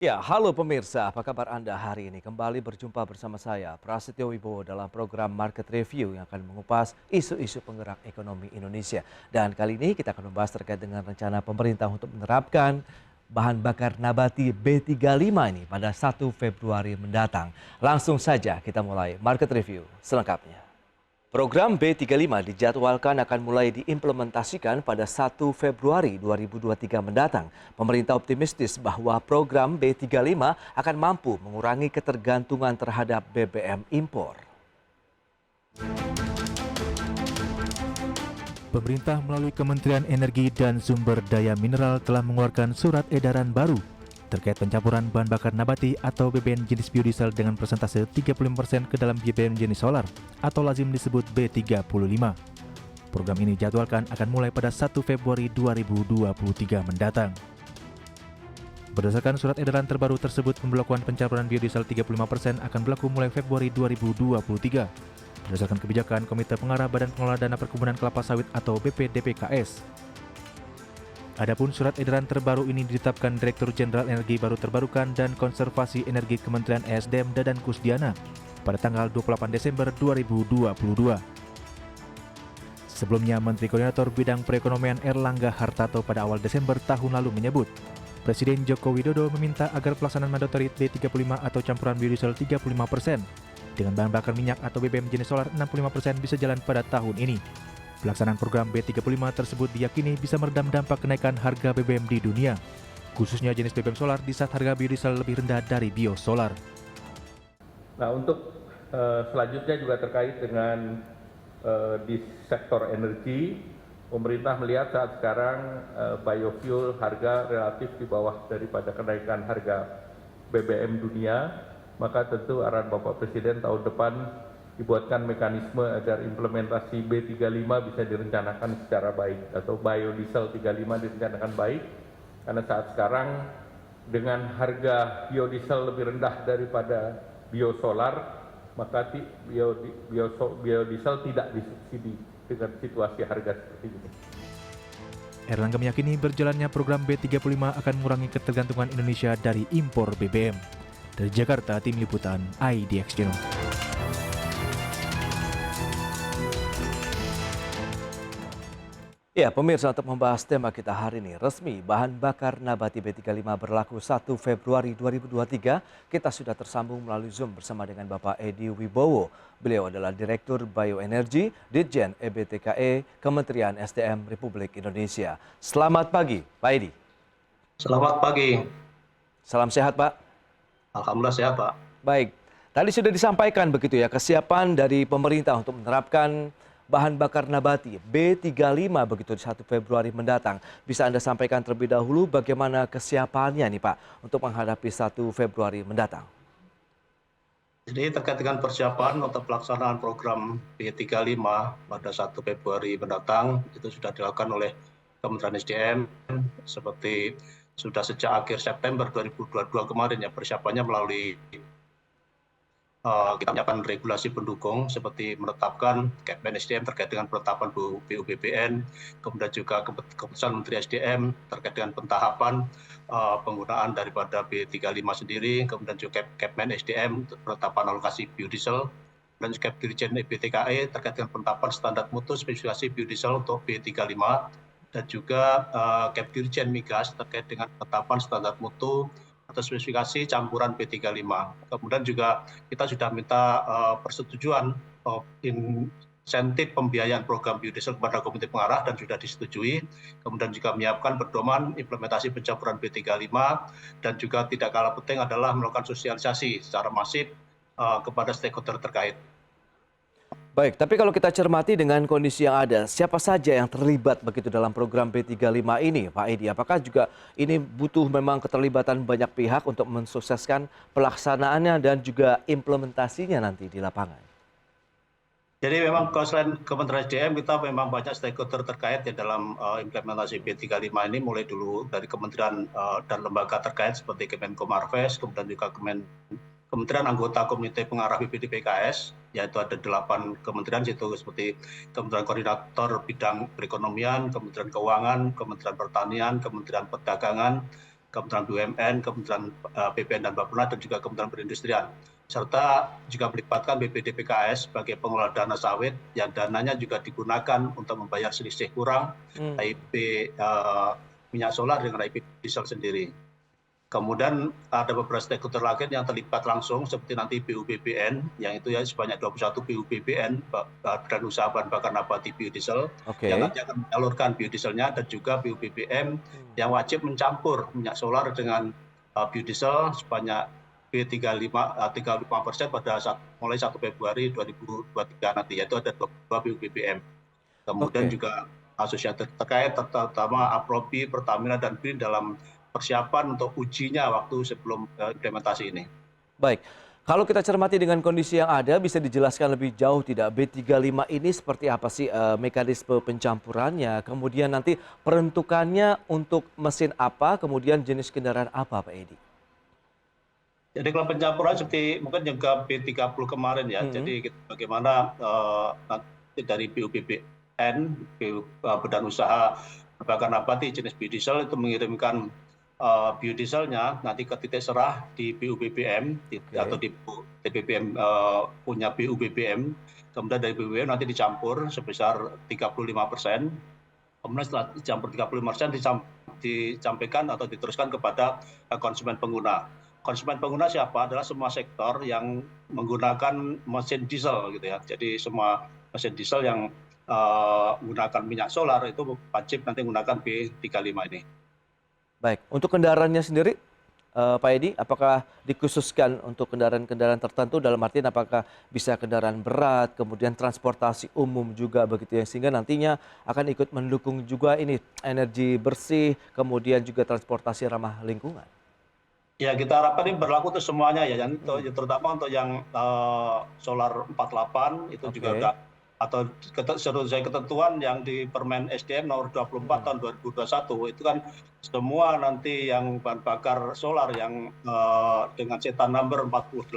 Ya, halo pemirsa, apa kabar Anda hari ini? Kembali berjumpa bersama saya, Prasetyo Wibowo dalam program Market Review yang akan mengupas isu-isu penggerak ekonomi Indonesia. Dan kali ini kita akan membahas terkait dengan rencana pemerintah untuk menerapkan bahan bakar nabati B35 ini pada 1 Februari mendatang. Langsung saja kita mulai Market Review selengkapnya. Program B35 dijadwalkan akan mulai diimplementasikan pada 1 Februari 2023 mendatang. Pemerintah optimistis bahwa program B35 akan mampu mengurangi ketergantungan terhadap BBM impor. Pemerintah melalui Kementerian Energi dan Sumber Daya Mineral telah mengeluarkan surat edaran baru terkait pencampuran bahan bakar nabati atau BBM jenis biodiesel dengan persentase 35% ke dalam BBM jenis solar atau lazim disebut B35. Program ini dijadwalkan akan mulai pada 1 Februari 2023 mendatang. Berdasarkan surat edaran terbaru tersebut, pemblokuan pencampuran biodiesel 35% akan berlaku mulai Februari 2023. Berdasarkan kebijakan Komite Pengarah Badan Pengelola Dana Perkebunan Kelapa Sawit atau BPDPKS. Adapun surat edaran terbaru ini ditetapkan Direktur Jenderal Energi Baru Terbarukan dan Konservasi Energi Kementerian ESDM Dadan Kusdiana pada tanggal 28 Desember 2022. Sebelumnya, Menteri Koordinator Bidang Perekonomian Erlangga Hartarto pada awal Desember tahun lalu menyebut, Presiden Joko Widodo meminta agar pelaksanaan mandatori B35 atau campuran biodiesel 35% dengan bahan bakar minyak atau BBM jenis solar 65% bisa jalan pada tahun ini. Pelaksanaan program B35 tersebut diyakini bisa meredam dampak kenaikan harga BBM di dunia, khususnya jenis BBM solar di saat harga biodiesel lebih rendah dari biosolar. Nah, untuk selanjutnya juga terkait dengan di sektor energi, pemerintah melihat saat sekarang biofuel harga relatif di bawah daripada kenaikan harga BBM dunia, maka tentu arahan Bapak Presiden tahun depan dibuatkan mekanisme agar implementasi B35 bisa direncanakan secara baik atau biodiesel 35 direncanakan baik, karena saat sekarang dengan harga biodiesel lebih rendah daripada biosolar, maka biodiesel tidak disubsidi dengan situasi harga seperti ini. Erlangga meyakini berjalannya program B35 akan mengurangi ketergantungan Indonesia dari impor BBM. Dari Jakarta, Tim Liputan IDX Channel. Ya, pemirsa, untuk membahas tema kita hari ini, resmi bahan bakar nabati B35 berlaku 1 Februari 2023. Kita sudah tersambung melalui Zoom bersama dengan Bapak Edi Wibowo. Beliau adalah Direktur Bioenergi, Ditjen EBTKE, Kementerian SDM Republik Indonesia. Selamat pagi, Pak Edi. Selamat pagi. Salam sehat, Pak. Alhamdulillah sehat, Pak. Baik, tadi sudah disampaikan begitu ya, kesiapan dari pemerintah untuk menerapkan bahan bakar nabati B35 begitu di 1 Februari mendatang. Bisa Anda sampaikan terlebih dahulu bagaimana kesiapannya nih Pak untuk menghadapi 1 Februari mendatang? Jadi terkait dengan persiapan untuk pelaksanaan program B35 pada 1 Februari mendatang, itu sudah dilakukan oleh Kementerian SDM seperti sudah sejak akhir September 2022 kemarin ya, persiapannya melalui kita menyiapkan regulasi pendukung seperti menetapkan Kepmen SDM terkait dengan penetapan BUPBN, kemudian juga keputusan Menteri SDM terkait dengan pentahapan penggunaan daripada B35 sendiri, kemudian juga Kepmen SDM penetapan alokasi biodiesel, dan juga Dirjen EBTKE terkait dengan penetapan standar mutu spesifikasi biodiesel untuk B35, dan juga Dirjen Migas terkait dengan penetapan standar mutu atau spesifikasi campuran B35. Kemudian juga kita sudah minta persetujuan insentif pembiayaan program biodiesel kepada Komite Pengarah dan sudah disetujui. Kemudian juga menyiapkan pedoman implementasi pencampuran B35 dan juga tidak kalah penting adalah melakukan sosialisasi secara masif kepada stakeholder terkait. Baik, tapi kalau kita cermati dengan kondisi yang ada, siapa saja yang terlibat begitu dalam program B35 ini, Pak Edi? Apakah juga ini butuh memang keterlibatan banyak pihak untuk mensukseskan pelaksanaannya dan juga implementasinya nanti di lapangan? Jadi memang selain Kementerian SDM, kita memang banyak stakeholder terkait ya dalam implementasi B35 ini, mulai dulu dari kementerian dan lembaga terkait seperti Kemenkomarves, kemudian juga kementerian anggota Komite Pengarah BPDPKS, yaitu ada 8 kementerian situ seperti Kementerian Koordinator Bidang Perekonomian, Kementerian Keuangan, Kementerian Pertanian, Kementerian Perdagangan, Kementerian BUMN, Kementerian PPN dan Bappenas, dan juga Kementerian Perindustrian. Serta juga melibatkan BPDPKS sebagai pengelola dana sawit yang dananya juga digunakan untuk membayar selisih kurang IP minyak solar dengan IP diesel sendiri. Kemudian ada beberapa stakeholder lain yang terlibat langsung seperti nanti BUBBN yang itu ya sebanyak 21 BUBBN Badan Usaha Bahan Bakar Nabati Biodiesel yang nanti akan menyalurkan biodieselnya, dan juga BUBBM yang wajib mencampur minyak solar dengan biodiesel sebanyak B35% pada mulai 1 Februari 2023 nanti, yaitu ada 22 BUBBM. Kemudian juga asosiasi terkait terutama Aprobi, Pertamina, dan BRIN dalam persiapan untuk ujinya waktu sebelum implementasi ini. Baik, kalau kita cermati dengan kondisi yang ada, bisa dijelaskan lebih jauh tidak B35 ini seperti apa sih mekanisme pencampurannya, kemudian nanti peruntukannya untuk mesin apa, kemudian jenis kendaraan apa, Pak Edi? Jadi kalau pencampuran seperti mungkin juga B30 kemarin ya, jadi bagaimana nanti dari BUBBN, Badan Usaha Bakar Nabati jenis biodiesel itu mengirimkan biodieselnya nanti ke titik serah di BUBBM atau di TBBM punya BUBBM, kemudian dari BUBBM nanti dicampur sebesar 35%, kemudian setelah dicampur 35% disampaikan atau diteruskan kepada konsumen pengguna. Konsumen pengguna siapa? Adalah semua sektor yang menggunakan mesin diesel gitu ya. Jadi semua mesin diesel yang menggunakan minyak solar itu wajib nanti menggunakan B35 ini. Baik, untuk kendaraannya sendiri, Pak Edi, apakah dikhususkan untuk kendaraan-kendaraan tertentu, dalam artian apakah bisa kendaraan berat, kemudian transportasi umum juga begitu ya, sehingga nantinya akan ikut mendukung juga ini energi bersih, kemudian juga transportasi ramah lingkungan? Ya, kita harapkan ini berlaku untuk semuanya ya, terutama untuk yang solar 48 itu juga udah, atau sesuai ketentuan yang di Permen SDM nomor 24 tahun 2021 itu kan semua nanti yang bahan bakar solar yang dengan setan number 48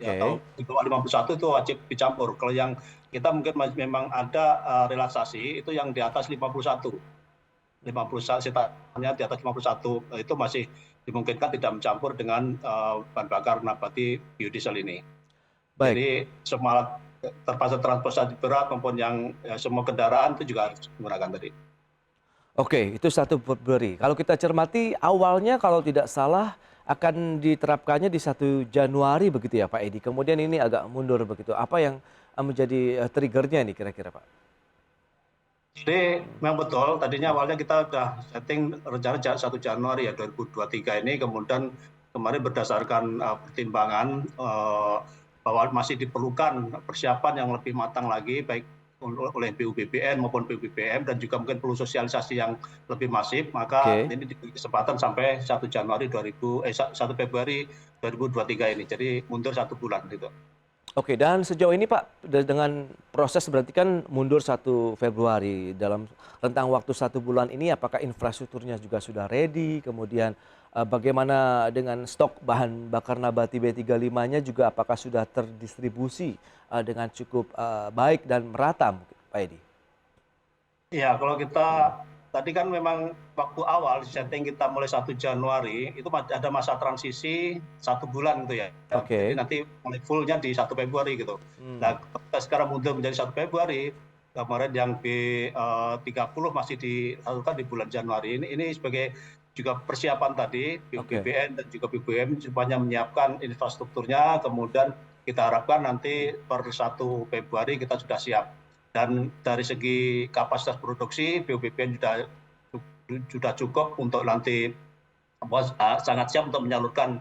atau di bawah 51 itu wajib dicampur. Kalau yang kita mungkin memang ada relaksasi itu yang di atas 51 setannya di atas 51 itu masih dimungkinkan tidak mencampur dengan bahan bakar nabati biodiesel ini. Baik. Jadi semua termasuk transportasi berat maupun yang semua kendaraan itu juga harus menggunakan tadi. Oke, itu 1 Februari. Kalau kita cermati awalnya kalau tidak salah akan diterapkannya di 1 Januari begitu ya Pak Edi. Kemudian ini agak mundur begitu. Apa yang menjadi triggernya nih kira-kira Pak? Jadi memang betul, tadinya awalnya kita sudah setting rencana 1 Januari ya 2023 ini, kemudian kemarin berdasarkan pertimbangan bahwa masih diperlukan persiapan yang lebih matang lagi baik oleh BUBBN maupun BUBBM, dan juga mungkin perlu sosialisasi yang lebih masif, maka ini diberi kesempatan sampai 1 Februari 2023 ini. Jadi mundur 1 bulan gitu. Oke, dan sejauh ini Pak dengan proses berarti kan mundur 1 Februari, dalam rentang waktu 1 bulan ini apakah infrastrukturnya juga sudah ready, kemudian bagaimana dengan stok bahan bakar nabati B35-nya juga apakah sudah terdistribusi dengan cukup baik dan merata mungkin, Pak Edi? Ya, kalau kita tadi kan memang waktu awal setting kita mulai 1 Januari itu ada masa transisi 1 bulan gitu ya. Jadi nanti mulai fullnya di 1 Februari gitu. Nah, kita sekarang mundur menjadi 1 Februari, kemarin yang B30 masih dilakukan di bulan Januari. Ini sebagai juga persiapan tadi BUBBN dan juga BBM supaya menyiapkan infrastrukturnya, kemudian kita harapkan nanti per 1 Februari kita sudah siap. Dan dari segi kapasitas produksi BUBBN sudah cukup untuk nanti sangat siap untuk menyalurkan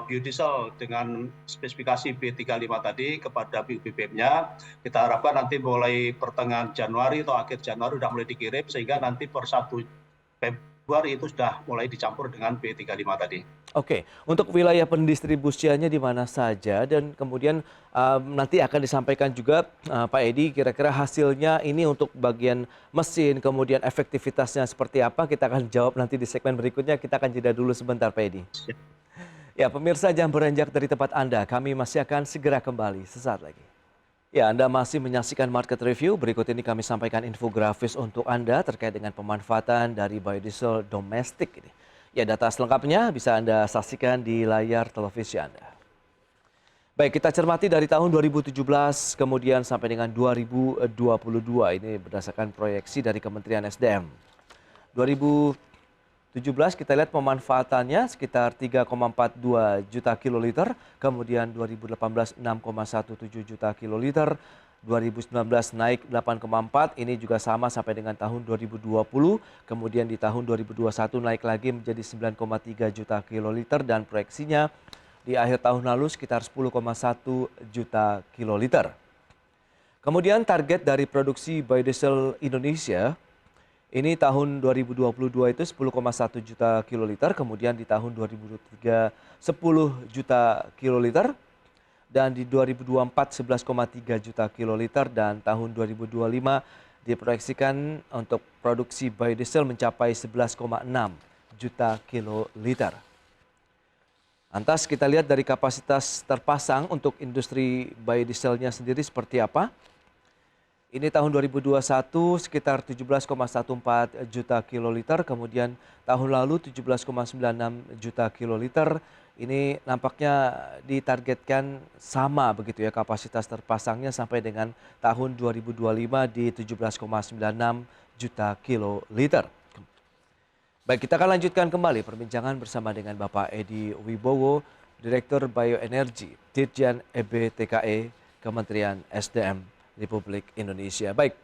biodiesel dengan spesifikasi B35 tadi kepada BUBBM-nya. Kita harapkan nanti mulai pertengahan Januari atau akhir Januari sudah mulai dikirim, sehingga nanti per 1 Februari itu sudah mulai dicampur dengan B35 tadi. Oke, untuk wilayah pendistribusiannya di mana saja, dan kemudian nanti akan disampaikan juga Pak Edi kira-kira hasilnya ini untuk bagian mesin, kemudian efektivitasnya seperti apa, kita akan jawab nanti di segmen berikutnya. Kita akan jeda dulu sebentar Pak Edi. Ya, pemirsa, jangan beranjak dari tempat Anda, kami masih akan segera kembali sesaat lagi. Ya, Anda masih menyaksikan Market Review. Berikut ini kami sampaikan infografis untuk Anda terkait dengan pemanfaatan dari biodiesel domestik ini, Ya, data selengkapnya bisa Anda saksikan di layar televisi Anda. Baik, kita cermati dari tahun 2017 kemudian sampai dengan 2022. Ini berdasarkan proyeksi dari Kementerian SDM. 2017 kita lihat pemanfaatannya sekitar 3,42 juta kiloliter, kemudian 2018 6,17 juta kiloliter, 2019 naik 8,4, ini juga sama sampai dengan tahun 2020, kemudian di tahun 2021 naik lagi menjadi 9,3 juta kiloliter dan proyeksinya di akhir tahun lalu sekitar 10,1 juta kiloliter. Kemudian target dari produksi biodiesel Indonesia ini tahun 2022 itu 10,1 juta kiloliter, kemudian di tahun 2023 10 juta kiloliter, dan di 2024 11,3 juta kiloliter, dan tahun 2025 diproyeksikan untuk produksi biodiesel mencapai 11,6 juta kiloliter. Lantas kita lihat dari kapasitas terpasang untuk industri biodieselnya sendiri seperti apa. Ini tahun 2021 sekitar 17,14 juta kiloliter, kemudian tahun lalu 17,96 juta kiloliter. Ini nampaknya ditargetkan sama begitu ya kapasitas terpasangnya sampai dengan tahun 2025 di 17,96 juta kiloliter. Baik, kita akan lanjutkan kembali perbincangan bersama dengan Bapak Edi Wibowo, Direktur Bioenergi, Dirjen EBTKE, Kementerian SDM Republik Indonesia. Baik,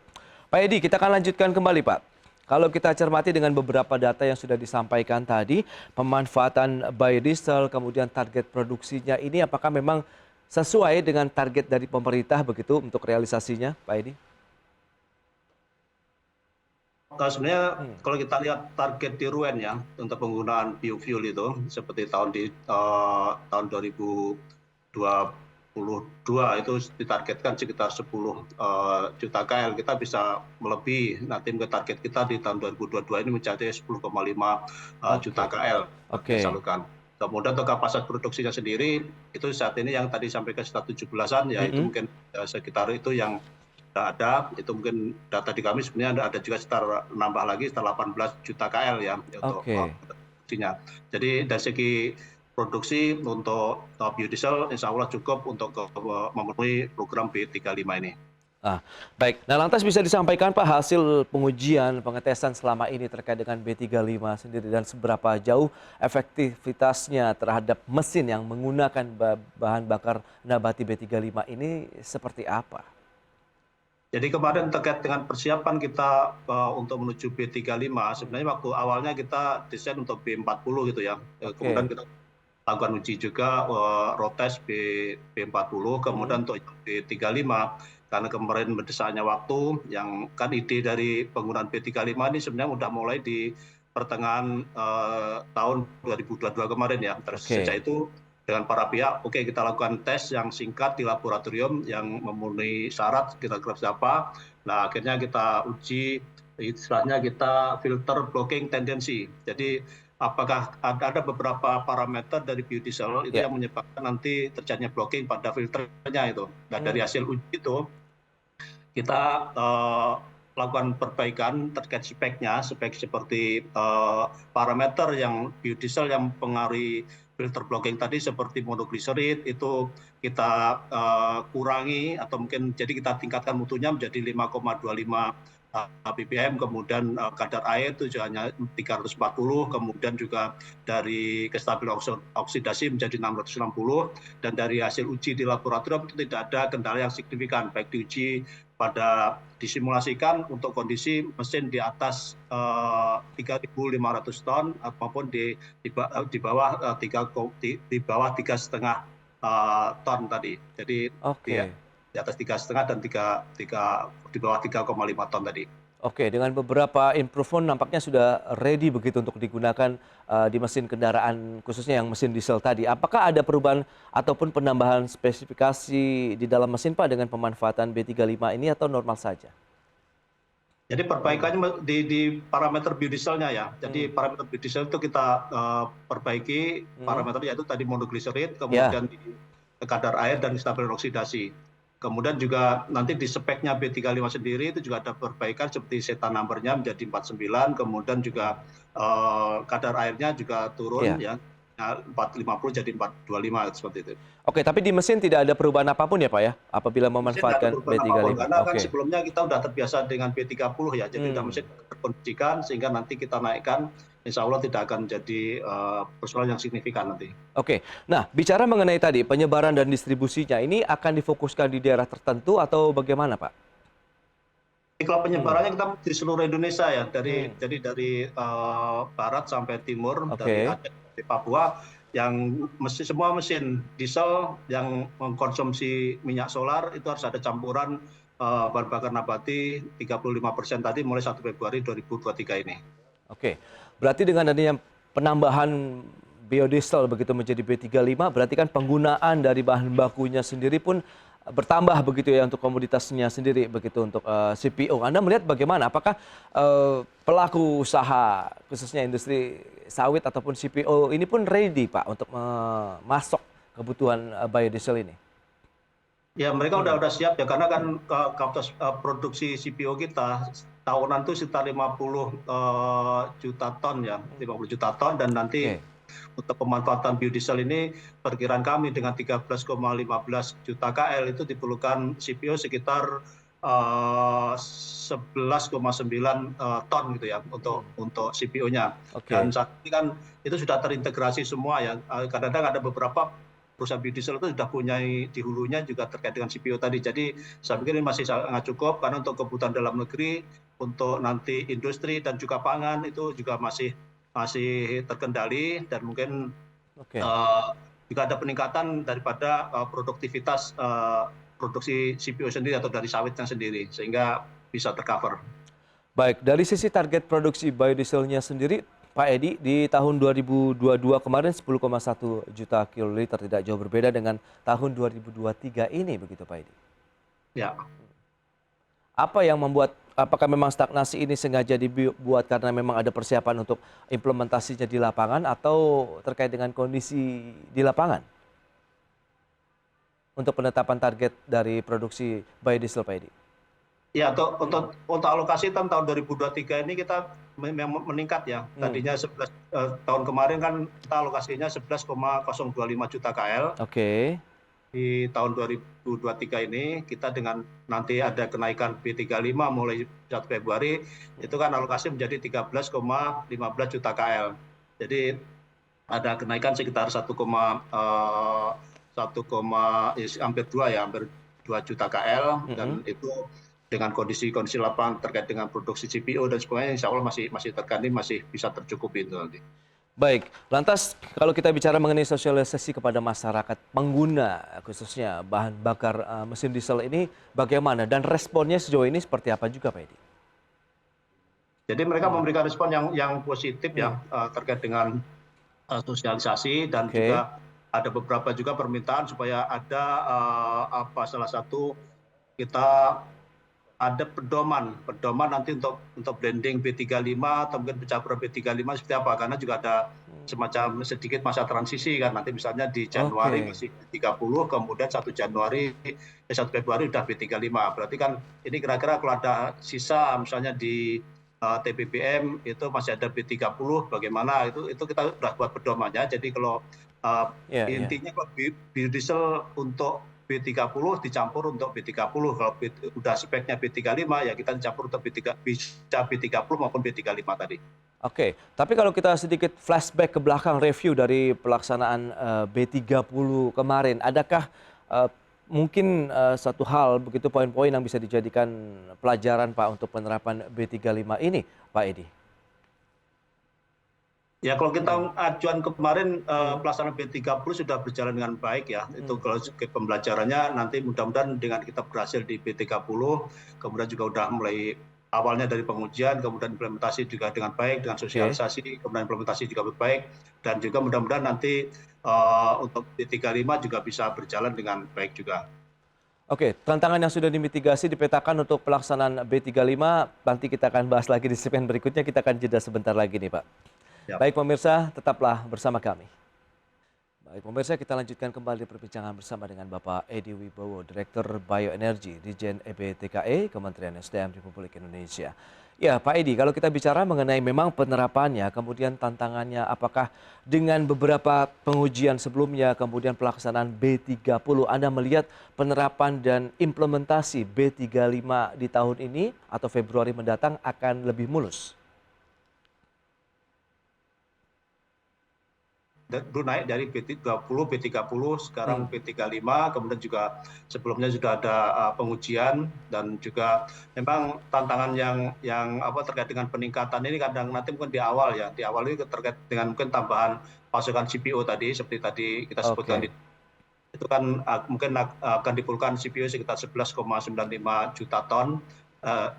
Pak Edi, kita akan lanjutkan kembali, Pak. Kalau kita cermati dengan beberapa data yang sudah disampaikan tadi, pemanfaatan biodiesel, kemudian target produksinya ini apakah memang sesuai dengan target dari pemerintah begitu untuk realisasinya, Pak Edi? Sebenarnya kalau kita lihat target di RUEN ya untuk penggunaan biofuel itu seperti tahun 2022 itu ditargetkan sekitar 10 juta KL. Kita bisa melebihi nanti target kita di tahun 2022 ini mencapai 10,5 juta KL disalurkan. Kemudian untuk kapasitas produksinya sendiri itu saat ini yang tadi sampaikan sekitar 17-an ya itu mungkin sekitar itu yang ada, itu mungkin data di kami sebenarnya ada juga sekitar nambah lagi sekitar 18 juta KL ya untuk produksinya. Jadi dari segi produksi untuk biodiesel insya Allah cukup untuk memenuhi program B35 ini. Baik, nah lantas bisa disampaikan Pak hasil pengujian pengetesan selama ini terkait dengan B35 sendiri dan seberapa jauh efektivitasnya terhadap mesin yang menggunakan bahan bakar nabati B35 ini seperti apa? Jadi kemarin terkait dengan persiapan kita untuk menuju B35, sebenarnya waktu awalnya kita desain untuk B40 gitu ya. Kemudian kita lakukan uji juga road test B40, kemudian untuk B35 karena kemarin mendesaknya waktu, yang kan ide dari penggunaan B35 ini sebenarnya sudah mulai di pertengahan tahun 2022 kemarin ya. Terus sejak itu dengan para pihak, kita lakukan tes yang singkat di laboratorium yang memenuhi syarat kira-kira siapa. Nah akhirnya kita uji, istilahnya kita filter blocking tendency. Jadi apakah ada beberapa parameter dari biodiesel itu yang menyebabkan nanti terjadinya blocking pada filternya itu. Nah dari hasil uji itu kita lakukan perbaikan terkait speknya, spek seperti parameter yang biodiesel yang mempengaruhi filter blocking tadi seperti monogliserid itu kita kurangi atau mungkin jadi kita tingkatkan mutunya menjadi 5,25 ppm, kemudian kadar air itu hanya 340, kemudian juga dari kestabilan oksidasi menjadi 660, dan dari hasil uji di laboratorium itu tidak ada kendala yang signifikan, baik diuji disimulasikan untuk kondisi mesin di atas 3.500 ton maupun di bawah 3,5 ton tadi. Jadi di atas 3,5 dan di bawah 3,5 ton tadi. Oke, dengan beberapa improvement nampaknya sudah ready begitu untuk digunakan di mesin kendaraan, khususnya yang mesin diesel tadi. Apakah ada perubahan ataupun penambahan spesifikasi di dalam mesin Pak dengan pemanfaatan B35 ini atau normal saja? Jadi perbaikannya di parameter biodieselnya ya. Jadi parameter biodiesel itu kita perbaiki parameternya itu tadi monogliserid, kemudian di kadar air dan kestabilan oksidasi. Kemudian juga nanti di speknya B35 sendiri itu juga ada perbaikan seperti SETA number-nya menjadi 49, kemudian juga kadar airnya juga turun Iya. ya, 450 jadi 425 seperti itu. Oke, tapi di mesin tidak ada perubahan apapun ya Pak ya, apabila Mesin nggak ada memanfaatkan perubahan apapun, B35? karena kan Oke. sebelumnya kita udah terbiasa dengan B30 ya, jadi udah mesin terkondisikan sehingga nanti kita naikkan, insya Allah tidak akan menjadi persoalan yang signifikan nanti. Oke, nah bicara mengenai tadi penyebaran dan distribusinya, ini akan difokuskan di daerah tertentu atau bagaimana Pak? Jadi kalau penyebarannya kita di seluruh Indonesia ya, jadi dari barat sampai timur, dari Oke. Aceh sampai Papua, yang semua mesin diesel yang mengkonsumsi minyak solar itu harus ada campuran bahan bakar nabati 35% tadi mulai 1 Februari 2023 ini. Oke, berarti dengan adanya penambahan biodiesel begitu menjadi B35, berarti kan penggunaan dari bahan bakunya sendiri pun bertambah begitu ya untuk komoditasnya sendiri begitu untuk CPO. Anda melihat bagaimana? Apakah pelaku usaha khususnya industri sawit ataupun CPO ini pun ready Pak untuk masuk kebutuhan biodiesel ini? Ya mereka udah siap ya, karena kan kapasitas produksi CPO kita tahunan itu sekitar 50 juta ton ya, 50 juta ton, dan nanti untuk pemanfaatan biodiesel ini perkiraan kami dengan 13,15 juta KL itu diperlukan CPO sekitar 11,9 ton gitu ya untuk CPO-nya. Dan saat ini kan itu sudah terintegrasi semua ya. Kadang-kadang ada beberapa perusahaan biodiesel itu sudah punya di hulunya juga terkait dengan CPO tadi. Jadi saya pikir ini masih sangat cukup, karena untuk kebutuhan dalam negeri, untuk nanti industri dan juga pangan itu juga masih terkendali, dan mungkin juga ada peningkatan daripada produktivitas produksi CPO sendiri atau dari sawitnya sendiri, sehingga bisa tercover. Baik, dari sisi target produksi biodieselnya sendiri, Pak Edi, di tahun 2022 kemarin 10,1 juta kiloliter, tidak jauh berbeda dengan tahun 2023 ini, begitu Pak Edi? Ya. Apa yang membuat, apakah memang stagnasi ini sengaja dibuat karena memang ada persiapan untuk implementasinya di lapangan atau terkait dengan kondisi di lapangan? Untuk penetapan target dari produksi biodiesel, Pak Edi? Ya, untuk alokasi tahun 2023 ini kita memang meningkat ya. Tadinya tahun kemarin kan kita alokasinya 11,025 juta KL. Oke. Di tahun 2023 ini kita dengan nanti ada kenaikan B35 mulai 1 Februari, itu kan alokasi menjadi 13,15 juta KL. Jadi ada kenaikan sekitar hampir 2 juta KL, dan itu dengan kondisi lapangan terkait dengan produksi CPO dan sebagainya, insya Allah masih terkendali, masih bisa tercukupi itu nanti. Baik, lantas kalau kita bicara mengenai sosialisasi kepada masyarakat pengguna khususnya bahan bakar mesin diesel ini bagaimana, dan responnya sejauh ini seperti apa juga Pak Edi? Jadi mereka memberikan respon yang positif ya terkait dengan sosialisasi, dan juga ada beberapa juga permintaan supaya ada salah satu kita ada pedoman nanti untuk blending B35 atau mungkin pencampuran B35 seperti apa, karena juga ada semacam sedikit masa transisi kan, nanti misalnya di Januari masih B30, kemudian 1 Februari udah B35, berarti kan ini kira-kira kalau ada sisa misalnya di TBBM itu masih ada B30, bagaimana itu kita sudah buat pedomannya. Jadi kalau intinya kalau biodiesel untuk B30 dicampur untuk B30, kalau udah speknya B35 ya kita dicampur untuk bisa B30 maupun B35 tadi. Oke, tapi kalau kita sedikit flashback ke belakang review dari pelaksanaan B30 kemarin, adakah mungkin satu hal begitu poin-poin yang bisa dijadikan pelajaran Pak untuk penerapan B35 ini, Pak Edi? Ya kalau kita acuan kemarin pelaksanaan B30 sudah berjalan dengan baik ya. Itu kalau pembelajarannya nanti mudah-mudahan dengan kita berhasil di B30, kemudian juga udah mulai awalnya dari pengujian, kemudian implementasi juga dengan baik, dengan sosialisasi, kemudian implementasi juga baik, dan juga mudah-mudahan nanti untuk B35 juga bisa berjalan dengan baik juga. Oke, tantangan yang sudah dimitigasi dipetakan untuk pelaksanaan B35, nanti kita akan bahas lagi di segmen berikutnya, kita akan jeda sebentar lagi nih Pak. Baik pemirsa, tetaplah bersama kami. Baik, pemirsa, kita lanjutkan kembali perbincangan bersama dengan Bapak Edi Wibowo, Direktur Bioenergi, Dirjen EBTKE, Kementerian SDM Republik Indonesia. Ya, Pak Edi, kalau kita bicara mengenai memang penerapannya, kemudian tantangannya apakah dengan beberapa pengujian sebelumnya, kemudian pelaksanaan B30, Anda melihat penerapan dan implementasi B35 di tahun ini atau Februari mendatang akan lebih mulus? Dulu naik dari B20, B30, sekarang B35, kemudian juga sebelumnya sudah ada pengujian dan juga memang tantangan yang terkait dengan peningkatan ini kadang nanti mungkin di awal ini terkait dengan mungkin tambahan pasokan CPO tadi seperti tadi kita sebutkan Oke. itu kan mungkin akan diperlukan CPO sekitar 11,95 juta ton.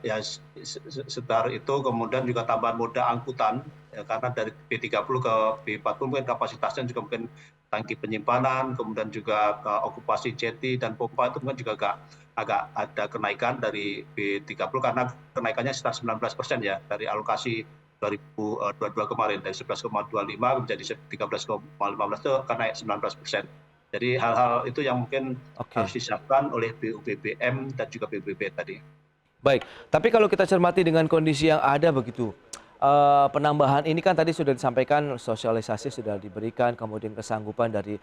Ya sekitar itu, kemudian juga tambahan moda angkutan ya, karena dari B30 ke B40 mungkin kapasitasnya juga mungkin tangki penyimpanan, kemudian juga okupasi jeti dan pompa itu mungkin juga agak ada kenaikan dari B30 karena kenaikannya sekitar 19% ya dari alokasi 2022 kemarin dari 11,25 menjadi 13,15 itu akan naik 19%. Jadi hal-hal itu yang mungkin harus disiapkan oleh BUBBM dan juga BBB tadi. Baik, tapi kalau kita cermati dengan kondisi yang ada begitu, penambahan ini kan tadi sudah disampaikan, sosialisasi sudah diberikan, kemudian kesanggupan dari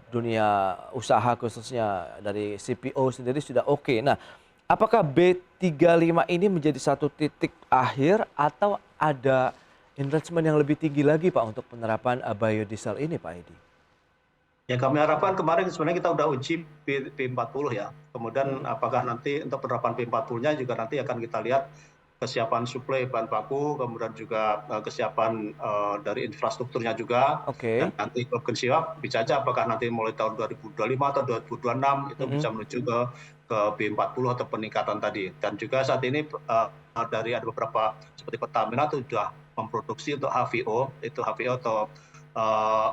dunia usaha khususnya dari CPO sendiri sudah oke. Nah, apakah B35 ini menjadi satu titik akhir atau ada investment yang lebih tinggi lagi Pak untuk penerapan biodiesel ini Pak Edi? Ya kami harapkan kemarin sebenarnya kita sudah uji P40 ya. Kemudian apakah nanti untuk penerapan P40-nya juga nanti akan kita lihat kesiapan suplai bahan baku, kemudian juga kesiapan dari infrastrukturnya juga. Dan nanti kalau siap bisa saja apakah nanti mulai tahun 2025 atau 2026 itu bisa menuju ke B40 atau peningkatan tadi. Dan juga saat ini dari ada beberapa seperti Pertamina itu sudah memproduksi untuk HVO, itu HVO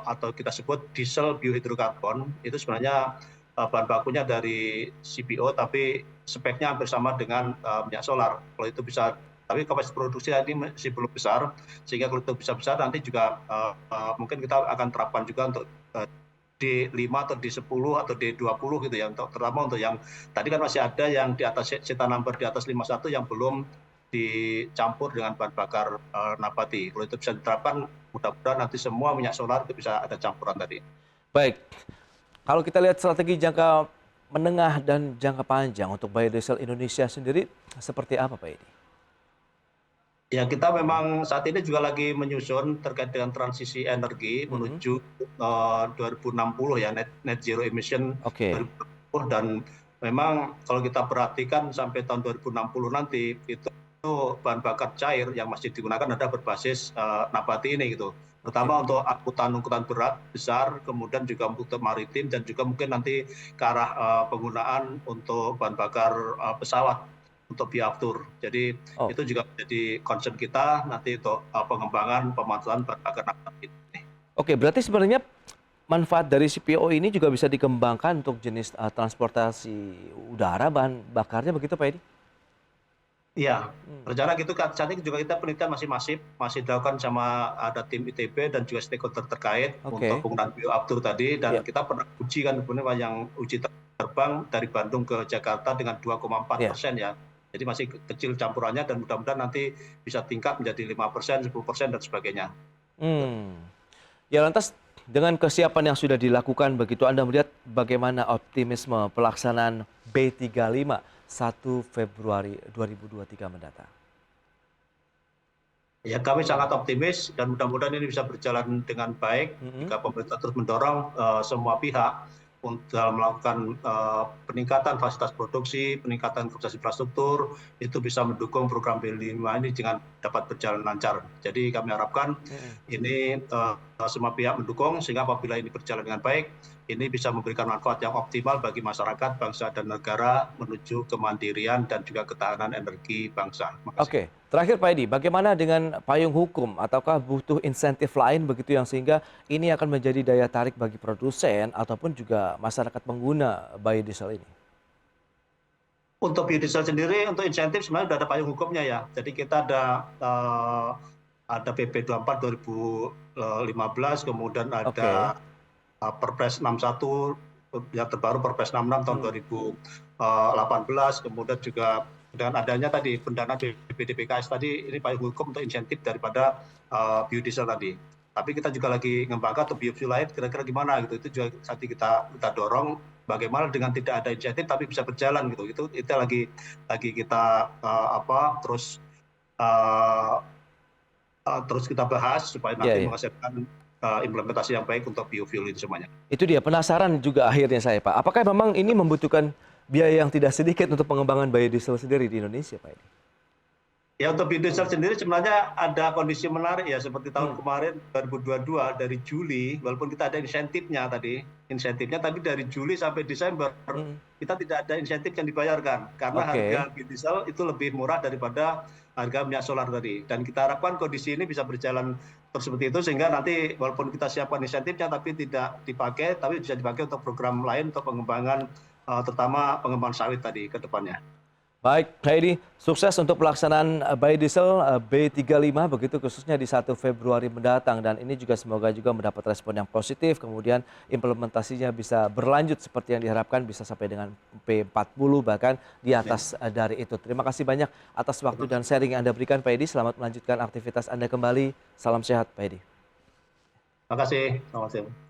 atau kita sebut diesel biohidrokarbon, itu sebenarnya bahan bakunya dari CPO tapi speknya hampir sama dengan minyak solar. Kalau itu bisa, tapi kapasitas produksi tadi masih belum besar, sehingga kalau itu bisa besar nanti juga mungkin kita akan terapkan juga untuk D5 atau D10 atau D20 gitu ya, terutama untuk yang tadi kan masih ada yang di atas CETA number di atas 51 yang belum dicampur dengan bahan bakar nabati. Kalau itu bisa diterapkan, mudah-mudahan nanti semua minyak solar itu bisa ada campuran tadi. Baik, kalau kita lihat strategi jangka menengah dan jangka panjang untuk biodiesel Indonesia sendiri seperti apa Pak Edi? Ya kita memang saat ini juga lagi menyusun terkait dengan transisi energi menuju 2060 ya, net zero emission 2060, dan memang kalau kita perhatikan sampai tahun 2060 nanti itu bahan bakar cair yang masih digunakan ada berbasis nabati ini gitu. Terutama untuk angkutan berat besar, kemudian juga untuk maritim dan juga mungkin nanti ke arah penggunaan untuk bahan bakar pesawat untuk bioaftur. Jadi itu juga menjadi concern kita nanti untuk pengembangan pemanfaatan bahan bakar nabati. Oke, berarti sebenarnya manfaat dari CPO ini juga bisa dikembangkan untuk jenis transportasi udara bahan bakarnya begitu Pak Edi? Iya, rencana gitu kan. Saat ini juga kita penelitian masih dilakukan sama ada tim ITB dan juga stakeholder terkait untuk penggunaan bioaftur tadi, dan kita pernah uji kan sebenarnya yang uji terbang dari Bandung ke Jakarta dengan 2,4% ya. Jadi masih kecil campurannya dan mudah-mudahan nanti bisa tingkat menjadi 5%, 10% dan sebagainya. Ya lantas dengan kesiapan yang sudah dilakukan begitu, Anda melihat bagaimana optimisme pelaksanaan B35 1 Februari 2023 mendatang? Ya kami sangat optimis dan mudah-mudahan ini bisa berjalan dengan baik jika pemerintah terus mendorong semua pihak untuk melakukan peningkatan fasilitas produksi, peningkatan kapasitas infrastruktur, itu bisa mendukung program B5 ini dengan dapat berjalan lancar. Jadi kami harapkan ini semua pihak mendukung sehingga apabila ini berjalan dengan baik, ini bisa memberikan manfaat yang optimal bagi masyarakat, bangsa dan negara menuju kemandirian dan juga ketahanan energi bangsa. Oke, terakhir Pak Edi, bagaimana dengan payung hukum ataukah butuh insentif lain begitu yang sehingga ini akan menjadi daya tarik bagi produsen ataupun juga masyarakat pengguna biodiesel ini? Untuk biodiesel sendiri, untuk insentif sebenarnya sudah ada payung hukumnya ya. Jadi kita ada PP 24 2015, kemudian ada Perpres 61 yang terbaru Perpres 66 tahun 2018, kemudian juga dengan adanya tadi pendanaan BPDPKS tadi, ini payung hukum untuk insentif daripada biodiesel tadi. Tapi kita juga lagi ngembangkan untuk biofuel lain kira-kira gimana gitu. Itu juga saat kita dorong bagaimana dengan tidak ada insentif tapi bisa berjalan gitu. Itu lagi kita terus kita bahas supaya nanti menghasilkan implementasi yang baik untuk biofuel itu semuanya. Itu dia, penasaran juga akhirnya saya, Pak. Apakah memang ini membutuhkan biaya yang tidak sedikit untuk pengembangan biodiesel sendiri di Indonesia, Pak? Ya, untuk biodiesel sendiri sebenarnya ada kondisi menarik ya, seperti tahun kemarin 2022 dari Juli, walaupun kita ada insentifnya, tapi dari Juli sampai Desember kita tidak ada insentif yang dibayarkan karena harga biodiesel itu lebih murah daripada harga minyak solar tadi. Dan kita harapkan kondisi ini bisa berjalan terus seperti itu sehingga nanti walaupun kita siapkan insentifnya tapi tidak dipakai, tapi bisa dipakai untuk program lain untuk pengembangan terutama pengembangan sawit tadi ke depannya. Baik, Pak Edi, sukses untuk pelaksanaan biodiesel B35 begitu khususnya di 1 Februari mendatang, dan ini juga semoga juga mendapat respon yang positif, kemudian implementasinya bisa berlanjut seperti yang diharapkan, bisa sampai dengan P40 bahkan di atas dari itu. Terima kasih banyak atas waktu dan sharing yang Anda berikan, Pak Edi. Selamat melanjutkan aktivitas Anda kembali. Salam sehat, Pak Edi. Terima kasih. Selamat siang.